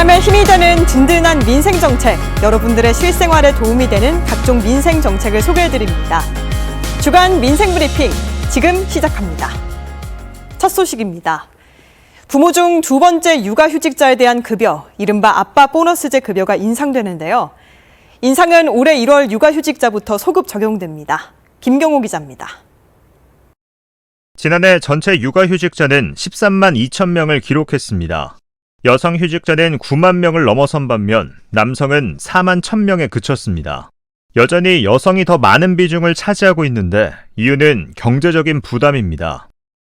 삶에 힘이 되는 든든한 민생정책, 여러분들의 실생활에 도움이 되는 각종 민생정책을 소개해드립니다. 주간 민생브리핑, 지금 시작합니다. 첫 소식입니다. 부모 중 두 번째 육아휴직자에 대한 급여, 이른바 아빠 보너스제 급여가 인상되는데요. 인상은 올해 1월 육아휴직자부터 소급 적용됩니다. 김경호 기자입니다. 지난해 전체 육아휴직자는 13만 2천 명을 기록했습니다. 여성 휴직자는 9만 명을 넘어선 반면 남성은 4만 1천 명에 그쳤습니다. 여전히 여성이 더 많은 비중을 차지하고 있는데 이유는 경제적인 부담입니다.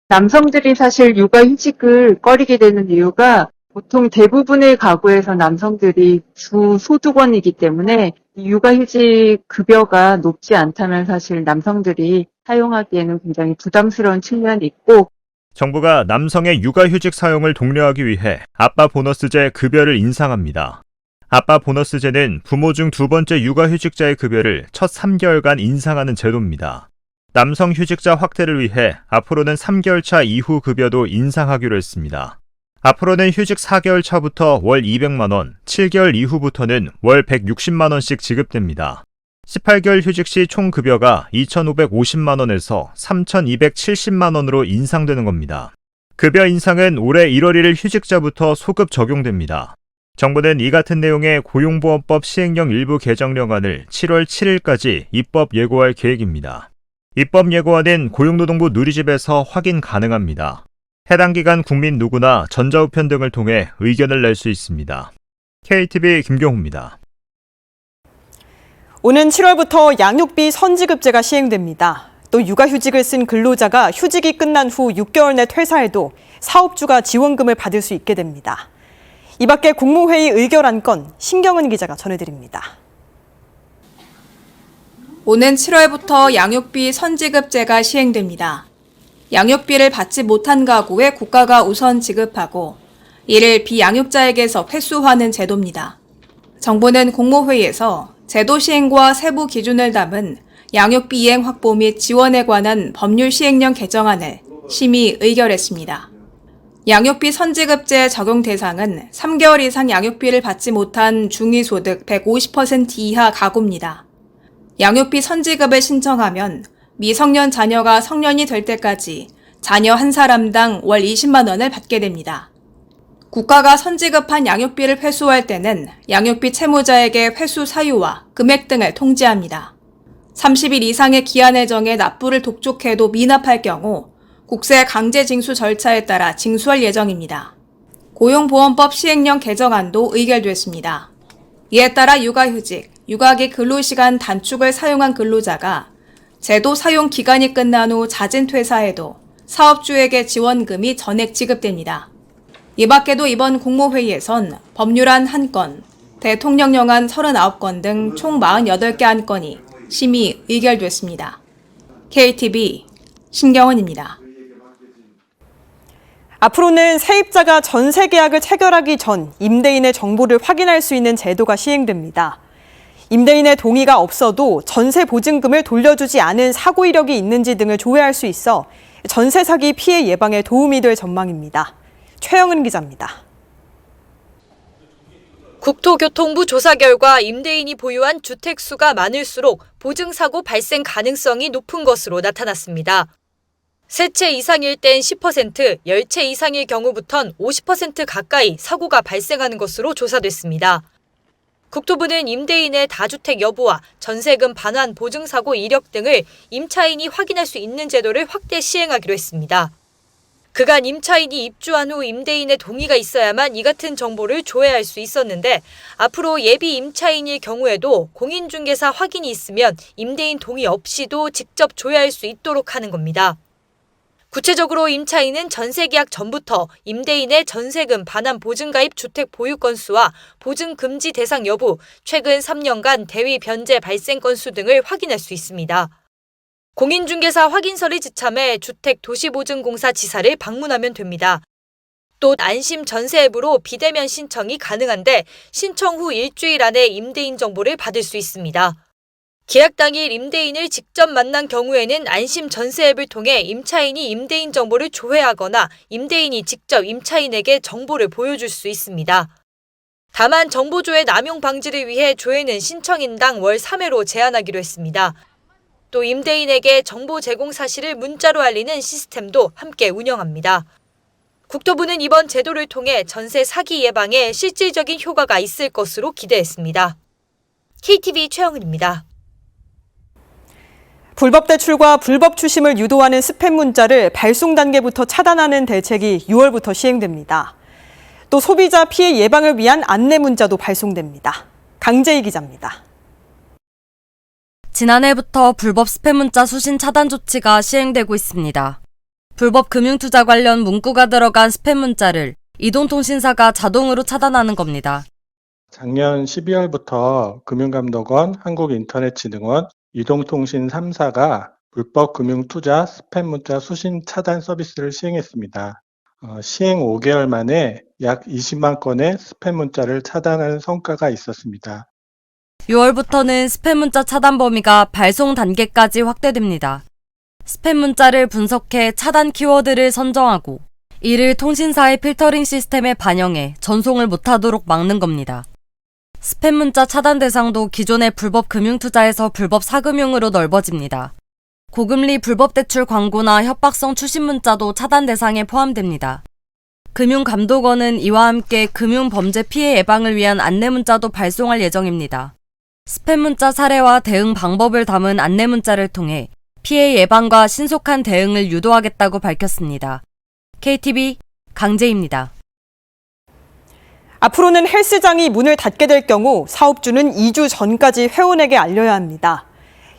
남성들이 사실 육아휴직을 꺼리게 되는 이유가 보통 대부분의 가구에서 남성들이 주 소득원이기 때문에 육아휴직 급여가 높지 않다면 사실 남성들이 사용하기에는 굉장히 부담스러운 측면이 있고, 정부가 남성의 육아휴직 사용을 독려하기 위해 아빠 보너스제 급여를 인상합니다. 아빠 보너스제는 부모 중 두 번째 육아휴직자의 급여를 첫 3개월간 인상하는 제도입니다. 남성 휴직자 확대를 위해 앞으로는 3개월 차 이후 급여도 인상하기로 했습니다. 앞으로는 휴직 4개월 차부터 월 200만 원, 7개월 이후부터는 월 160만 원씩 지급됩니다. 18개월 휴직 시 총 급여가 2,550만 원에서 3,270만 원으로 인상되는 겁니다. 급여 인상은 올해 1월 1일 휴직자부터 소급 적용됩니다. 정부는 이 같은 내용의 고용보험법 시행령 일부 개정령안을 7월 7일까지 입법 예고할 계획입니다. 입법 예고안은 고용노동부 누리집에서 확인 가능합니다. 해당 기간 국민 누구나 전자우편 등을 통해 의견을 낼 수 있습니다. KTV 김경호입니다. 오는 7월부터 양육비 선지급제가 시행됩니다. 또 육아휴직을 쓴 근로자가 휴직이 끝난 후 6개월 내 퇴사해도 사업주가 지원금을 받을 수 있게 됩니다. 이 밖에 국무회의 의결안 건 신경은 기자가 전해드립니다. 오는 7월부터 양육비 선지급제가 시행됩니다. 양육비를 받지 못한 가구에 국가가 우선 지급하고 이를 비양육자에게서 회수하는 제도입니다. 정부는 국무회의에서 제도 시행과 세부 기준을 담은 양육비 이행 확보 및 지원에 관한 법률 시행령 개정안을 심의 의결했습니다. 양육비 선지급제 적용 대상은 3개월 이상 양육비를 받지 못한 중위소득 150% 이하 가구입니다. 양육비 선지급을 신청하면 미성년 자녀가 성년이 될 때까지 자녀 한 사람당 월 20만 원을 받게 됩니다. 국가가 선지급한 양육비를 회수할 때는 양육비 채무자에게 회수 사유와 금액 등을 통지합니다. 30일 이상의 기한을 정해 납부를 독촉해도 미납할 경우 국세 강제 징수 절차에 따라 징수할 예정입니다. 고용보험법 시행령 개정안도 의결됐습니다. 이에 따라 육아휴직, 육아기 근로시간 단축을 사용한 근로자가 제도 사용 기간이 끝난 후 자진 퇴사해도 사업주에게 지원금이 전액 지급됩니다. 이 밖에도 이번 국무회의에선 법률안 1건, 대통령령안 39건 등 총 48개 안건이 심의 의결됐습니다. KTV 신경은입니다. 앞으로는 세입자가 전세 계약을 체결하기 전 임대인의 정보를 확인할 수 있는 제도가 시행됩니다. 임대인의 동의가 없어도 전세 보증금을 돌려주지 않은 사고 이력이 있는지 등을 조회할 수 있어 전세 사기 피해 예방에 도움이 될 전망입니다. 최영은 기자입니다. 국토교통부 조사 결과 임대인이 보유한 주택 수가 많을수록 보증사고 발생 가능성이 높은 것으로 나타났습니다. 세 채 이상일 땐 10%, 10채 이상일 경우부턴 50% 가까이 사고가 발생하는 것으로 조사됐습니다. 국토부는 임대인의 다주택 여부와 전세금 반환 보증사고 이력 등을 임차인이 확인할 수 있는 제도를 확대 시행하기로 했습니다. 그간 임차인이 입주한 후 임대인의 동의가 있어야만 이 같은 정보를 조회할 수 있었는데 앞으로 예비 임차인일 경우에도 공인중개사 확인이 있으면 임대인 동의 없이도 직접 조회할 수 있도록 하는 겁니다. 구체적으로 임차인은 전세계약 전부터 임대인의 전세금 반환 보증가입 주택 보유 건수와 보증 금지 대상 여부, 최근 3년간 대위 변제 발생 건수 등을 확인할 수 있습니다. 공인중개사 확인서를 지참해 주택도시보증공사 지사를 방문하면 됩니다. 또 안심 전세 앱으로 비대면 신청이 가능한데 신청 후 일주일 안에 임대인 정보를 받을 수 있습니다. 계약 당일 임대인을 직접 만난 경우에는 안심 전세 앱을 통해 임차인이 임대인 정보를 조회하거나 임대인이 직접 임차인에게 정보를 보여줄 수 있습니다. 다만 정보조회 남용 방지를 위해 조회는 신청인당 월 3회로 제한하기로 했습니다. 또 임대인에게 정보 제공 사실을 문자로 알리는 시스템도 함께 운영합니다. 국토부는 이번 제도를 통해 전세 사기 예방에 실질적인 효과가 있을 것으로 기대했습니다. KTV 최영은입니다. 불법 대출과 불법 추심을 유도하는 스팸 문자를 발송 단계부터 차단하는 대책이 6월부터 시행됩니다. 또 소비자 피해 예방을 위한 안내 문자도 발송됩니다. 강재희 기자입니다. 지난해부터 불법 스팸 문자 수신 차단 조치가 시행되고 있습니다. 불법 금융투자 관련 문구가 들어간 스팸 문자를 이동통신사가 자동으로 차단하는 겁니다. 작년 12월부터 금융감독원, 한국인터넷진흥원, 이동통신 3사가 불법 금융투자 스팸 문자 수신 차단 서비스를 시행했습니다. 시행 5개월 만에 약 20만 건의 스팸 문자를 차단하는 성과가 있었습니다. 6월부터는 스팸 문자 차단 범위가 발송 단계까지 확대됩니다. 스팸 문자를 분석해 차단 키워드를 선정하고 이를 통신사의 필터링 시스템에 반영해 전송을 못하도록 막는 겁니다. 스팸 문자 차단 대상도 기존의 불법 금융투자에서 불법 사금융으로 넓어집니다. 고금리 불법 대출 광고나 협박성 추심 문자도 차단 대상에 포함됩니다. 금융감독원은 이와 함께 금융범죄 피해 예방을 위한 안내 문자도 발송할 예정입니다. 스팸 문자 사례와 대응 방법을 담은 안내 문자를 통해 피해 예방과 신속한 대응을 유도하겠다고 밝혔습니다. KTV 강재입니다. 앞으로는 헬스장이 문을 닫게 될 경우 사업주는 2주 전까지 회원에게 알려야 합니다.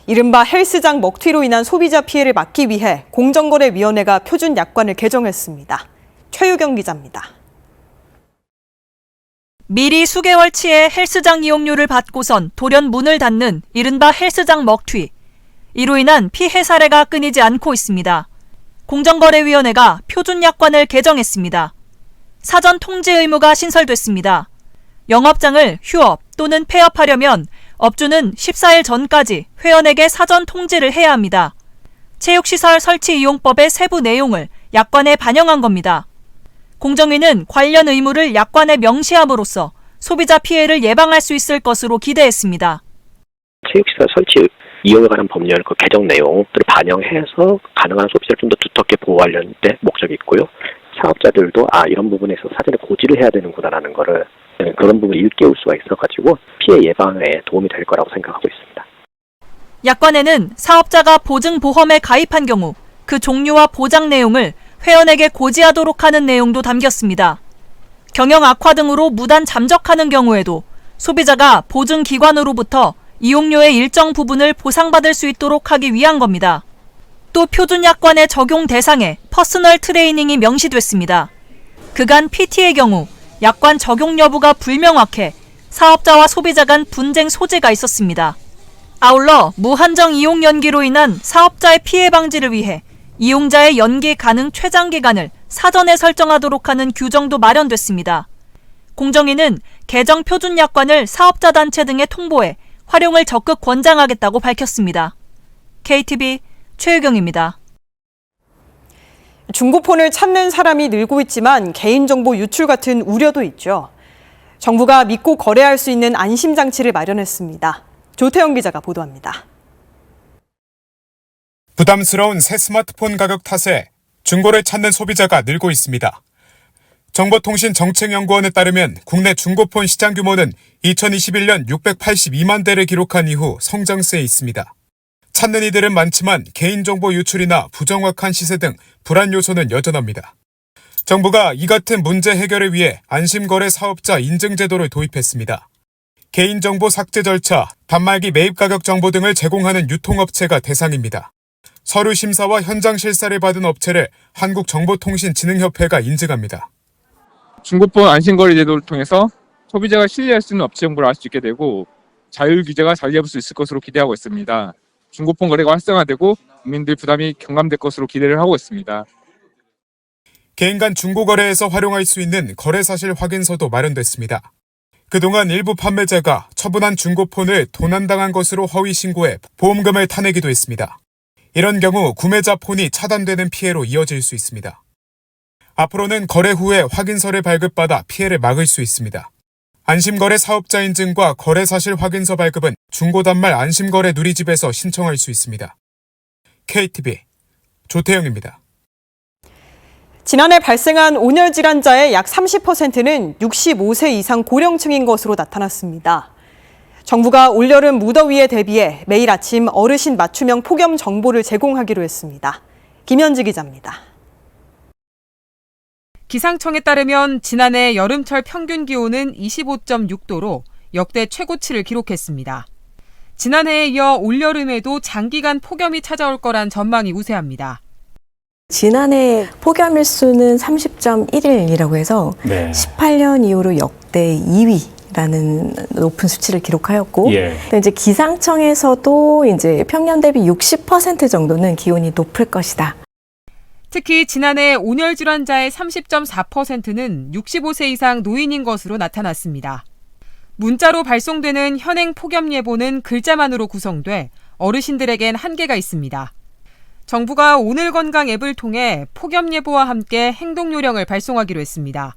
이른바 헬스장 먹튀로 인한 소비자 피해를 막기 위해 공정거래위원회가 표준 약관을 개정했습니다. 최유경 기자입니다. 미리 수개월치의 헬스장 이용료를 받고선 돌연 문을 닫는 이른바 헬스장 먹튀. 이로 인한 피해 사례가 끊이지 않고 있습니다. 공정거래위원회가 표준 약관을 개정했습니다. 사전 통지 의무가 신설됐습니다. 영업장을 휴업 또는 폐업하려면 업주는 14일 전까지 회원에게 사전 통지를 해야 합니다. 체육시설 설치 이용법의 세부 내용을 약관에 반영한 겁니다. 공정위는 관련 의무를 약관에 명시함으로써 소비자 피해를 예방할 수 있을 것으로 기대했습니다. 체육시설 설치 이용에 관한 법률 그 개정 내용들을 반영해서 가능한 소비자를 좀 더 두텁게 보호하려는 데 목적이 있고요. 사업자들도 이런 부분에서 사전에 고지를 해야 되는구나라는 거를 그런 부분을 일깨울 수가 있어가지고 피해 예방에 도움이 될 거라고 생각하고 있습니다. 약관에는 사업자가 보증보험에 가입한 경우 그 종류와 보장 내용을 회원에게 고지하도록 하는 내용도 담겼습니다. 경영 악화 등으로 무단 잠적하는 경우에도 소비자가 보증기관으로부터 이용료의 일정 부분을 보상받을 수 있도록 하기 위한 겁니다. 또 표준 약관의 적용 대상에 퍼스널 트레이닝이 명시됐습니다. 그간 PT의 경우 약관 적용 여부가 불명확해 사업자와 소비자 간 분쟁 소지가 있었습니다. 아울러 무한정 이용 연기로 인한 사업자의 피해 방지를 위해 이용자의 연기 가능 최장 기간을 사전에 설정하도록 하는 규정도 마련됐습니다. 공정위는 개정 표준 약관을 사업자 단체 등에 통보해 활용을 적극 권장하겠다고 밝혔습니다. KTV 최유경입니다. 중고폰을 찾는 사람이 늘고 있지만 개인정보 유출 같은 우려도 있죠. 정부가 믿고 거래할 수 있는 안심장치를 마련했습니다. 조태영 기자가 보도합니다. 부담스러운 새 스마트폰 가격 탓에 중고를 찾는 소비자가 늘고 있습니다. 정보통신정책연구원에 따르면 국내 중고폰 시장 규모는 2021년 682만 대를 기록한 이후 성장세에 있습니다. 찾는 이들은 많지만 개인정보 유출이나 부정확한 시세 등 불안 요소는 여전합니다. 정부가 이 같은 문제 해결을 위해 안심거래 사업자 인증제도를 도입했습니다. 개인정보 삭제 절차, 단말기 매입 가격 정보 등을 제공하는 유통업체가 대상입니다. 서류 심사와 현장 실사를 받은 업체를 한국정보통신진흥협회가 인증합니다. 중고폰 안심거래 제도를 통해서 소비자가 신뢰할 수 있는 업체 정보를 알 수 있게 되고 자율 규제가 자리 잡을 수 있을 것으로 기대하고 있습니다. 중고폰 거래가 활성화되고 국민들 부담이 경감될 것으로 기대를 하고 있습니다. 개인 간 중고거래에서 활용할 수 있는 거래사실 확인서도 마련됐습니다. 그동안 일부 판매자가 처분한 중고폰을 도난당한 것으로 허위 신고해 보험금을 타내기도 했습니다. 이런 경우 구매자 폰이 차단되는 피해로 이어질 수 있습니다. 앞으로는 거래 후에 확인서를 발급받아 피해를 막을 수 있습니다. 안심거래 사업자 인증과 거래 사실 확인서 발급은 중고단말 안심거래 누리집에서 신청할 수 있습니다. KTV 조태영입니다. 지난해 발생한 온열 질환자의 약 30%는 65세 이상 고령층인 것으로 나타났습니다. 정부가 올여름 무더위에 대비해 매일 아침 어르신 맞춤형 폭염 정보를 제공하기로 했습니다. 김현지 기자입니다. 기상청에 따르면 지난해 여름철 평균 기온은 25.6도로 역대 최고치를 기록했습니다. 지난해에 이어 올여름에도 장기간 폭염이 찾아올 거란 전망이 우세합니다. 지난해 폭염일수는 30.1일이라고 해서 18년 이후로 역대 2위라는 높은 수치를 기록하였고, 또 이제 기상청에서도 이제 평년 대비 60% 정도는 기온이 높을 것이다. 특히 지난해 온열 질환자의 30.4%는 65세 이상 노인인 것으로 나타났습니다. 문자로 발송되는 현행 폭염 예보는 글자만으로 구성돼 어르신들에겐 한계가 있습니다. 정부가 오늘 건강 앱을 통해 폭염 예보와 함께 행동 요령을 발송하기로 했습니다.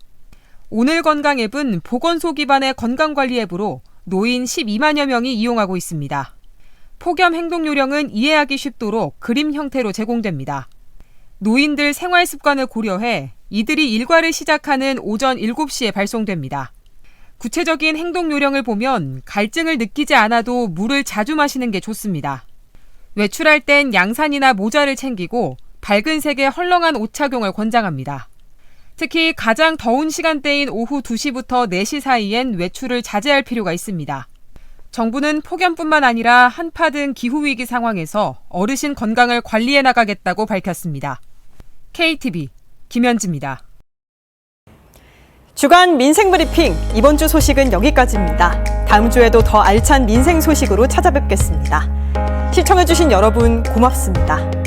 오늘 건강 앱은 보건소 기반의 건강관리 앱으로 노인 12만여 명이 이용하고 있습니다. 폭염 행동 요령은 이해하기 쉽도록 그림 형태로 제공됩니다. 노인들 생활 습관을 고려해 이들이 일과를 시작하는 오전 7시에 발송됩니다. 구체적인 행동 요령을 보면 갈증을 느끼지 않아도 물을 자주 마시는 게 좋습니다. 외출할 땐 양산이나 모자를 챙기고 밝은 색의 헐렁한 옷 착용을 권장합니다. 특히 가장 더운 시간대인 오후 2시부터 4시 사이엔 외출을 자제할 필요가 있습니다. 정부는 폭염뿐만 아니라 한파 등 기후위기 상황에서 어르신 건강을 관리해 나가겠다고 밝혔습니다. KTV 김현지입니다. 주간 민생 브리핑, 이번 주 소식은 여기까지입니다. 다음 주에도 더 알찬 민생 소식으로 찾아뵙겠습니다. 시청해주신 여러분 고맙습니다.